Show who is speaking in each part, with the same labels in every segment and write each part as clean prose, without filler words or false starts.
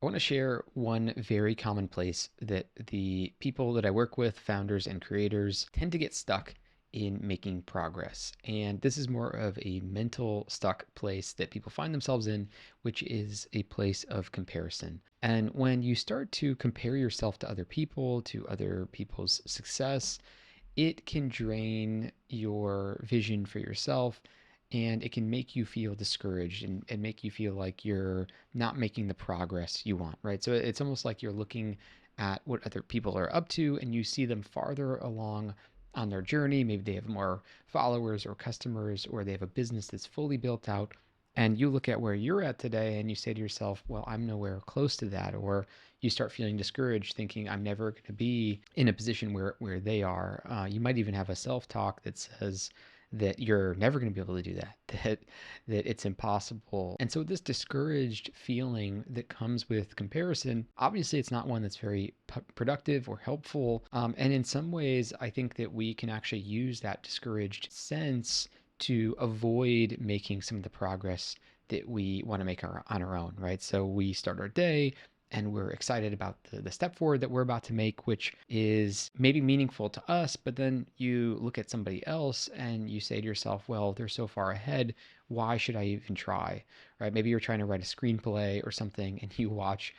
Speaker 1: I want to share one very common place that the people that I work with, founders and creators, tend to get stuck in making progress. And this is more of a mental stuck place that people find themselves in, which is a place of comparison. And when you start to compare yourself to other people, to other people's success, it can drain your vision for yourself, and it can make you feel discouraged and make you feel like you're not making the progress you want, right? So it's almost like you're looking at what other people are up to and you see them farther along on their journey. Maybe they have more followers or customers, or they have a business that's fully built out. And you look at where you're at today and you say to yourself, well, I'm nowhere close to that. Or you start feeling discouraged, thinking, I'm never going to be in a position where they are. You might even have a self talk that says that you're never going to be able to do that, that it's impossible. And so this discouraged feeling that comes with comparison, obviously it's not one that's very productive or helpful. And in some ways, I think that we can actually use that discouraged sense to avoid making some of the progress that we want to make on our own, right? So we start our day and we're excited about the step forward that we're about to make, which is maybe meaningful to us. But then you look at somebody else and you say to yourself, well, they're so far ahead. Why should I even try? Right? Maybe you're trying to write a screenplay or something and you watch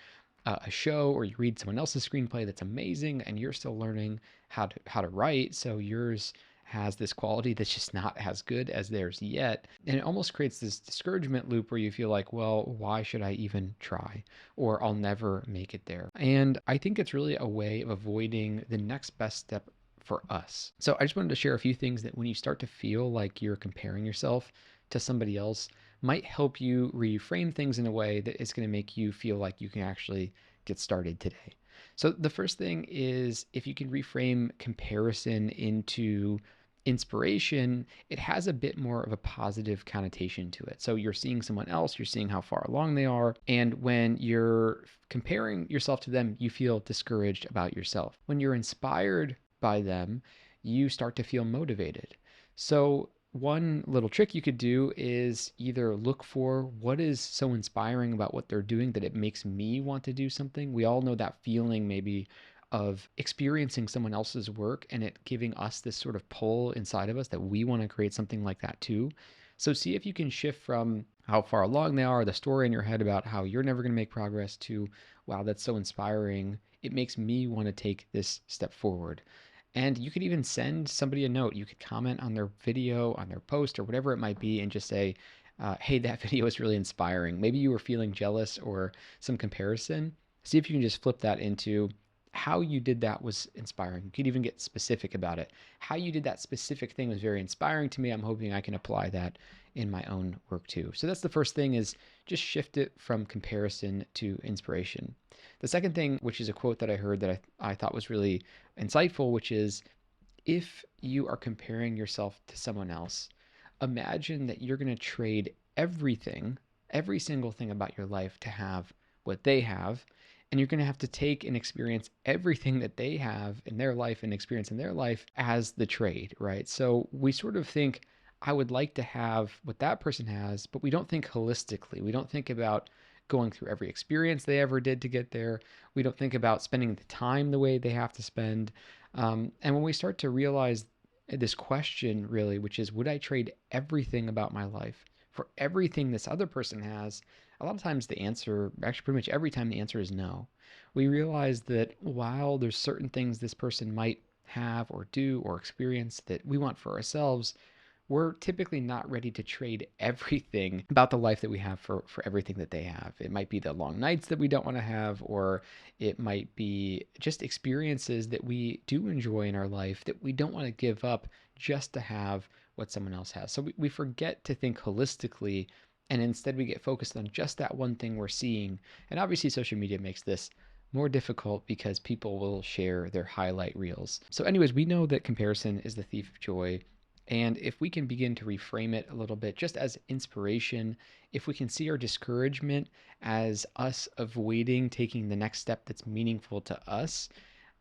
Speaker 1: a show or you read someone else's screenplay that's amazing and you're still learning how to write. So yours has this quality that's just not as good as theirs yet. And it almost creates this discouragement loop where you feel like, well, why should I even try? Or I'll never make it there. And I think it's really a way of avoiding the next best step for us. So I just wanted to share a few things that when you start to feel like you're comparing yourself to somebody else, might help you reframe things in a way that is going to make you feel like you can actually get started today. So the first thing is, if you can reframe comparison into inspiration, it has a bit more of a positive connotation to it. So you're seeing someone else, you're seeing how far along they are, and when you're comparing yourself to them, you feel discouraged about yourself. When you're inspired by them, you start to feel motivated. So one little trick you could do is either look for what is so inspiring about what they're doing that it makes me want to do something. We all know that feeling maybe of experiencing someone else's work and it giving us this sort of pull inside of us that we want to create something like that too. So see if you can shift from how far along they are, the story in your head about how you're never going to make progress, to, wow, that's so inspiring. It makes me want to take this step forward. And you could even send somebody a note. You could comment on their video, on their post, or whatever it might be, and just say, hey, that video is really inspiring. Maybe you were feeling jealous or some comparison. See if you can just flip that into how you did that was inspiring. You could even get specific about it. How you did that specific thing was very inspiring to me. I'm hoping I can apply that in my own work too. So that's the first thing, is just shift it from comparison to inspiration. The second thing, which is a quote that I heard that I thought was really insightful, which is, if you are comparing yourself to someone else, imagine that you're going to trade everything, every single thing about your life to have what they have. And you're going to have to take and experience everything that they have in their life and experience in their life as the trade, right? So we sort of think, I would like to have what that person has, but we don't think holistically. We don't think about going through every experience they ever did to get there. We don't think about spending the time the way they have to spend. And when we start to realize this question, really, which is, would I trade everything about my life for everything this other person has? A lot of times the answer, actually pretty much every time, the answer is no. We realize that while there's certain things this person might have or do or experience that we want for ourselves, we're typically not ready to trade everything about the life that we have for everything that they have. It might be the long nights that we don't want to have, or it might be just experiences that we do enjoy in our life that we don't want to give up just to have what someone else has. So we forget to think holistically, and instead we get focused on just that one thing we're seeing. And obviously social media makes this more difficult because people will share their highlight reels. So anyways, we know that comparison is the thief of joy. And if we can begin to reframe it a little bit just as inspiration, if we can see our discouragement as us avoiding taking the next step that's meaningful to us,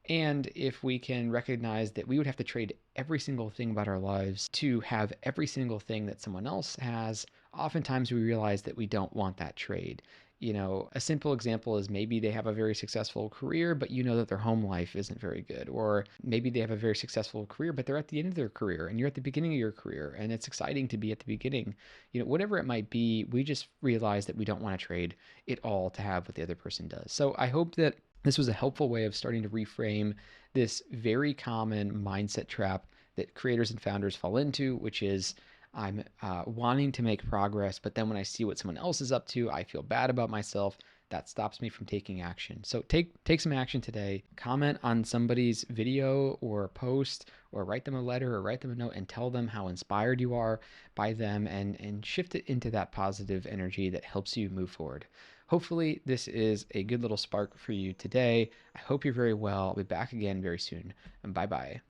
Speaker 1: and if we can recognize that we would have to trade every single thing about our lives to have every single thing that someone else has, oftentimes we realize that we don't want that trade. A simple example is maybe they have a very successful career, but you know that their home life isn't very good. Or maybe they have a very successful career, but they're at the end of their career and you're at the beginning of your career and it's exciting to be at the beginning. Whatever it might be, we just realize that we don't want to trade it all to have what the other person does. So I hope that this was a helpful way of starting to reframe this very common mindset trap that creators and founders fall into, which is I'm wanting to make progress, but then when I see what someone else is up to, I feel bad about myself. That stops me from taking action. So take some action today. Comment on somebody's video or post, or write them a letter or write them a note and tell them how inspired you are by them, and shift it into that positive energy that helps you move forward. Hopefully, this is a good little spark for you today. I hope you're very well. I'll be back again very soon. And bye bye.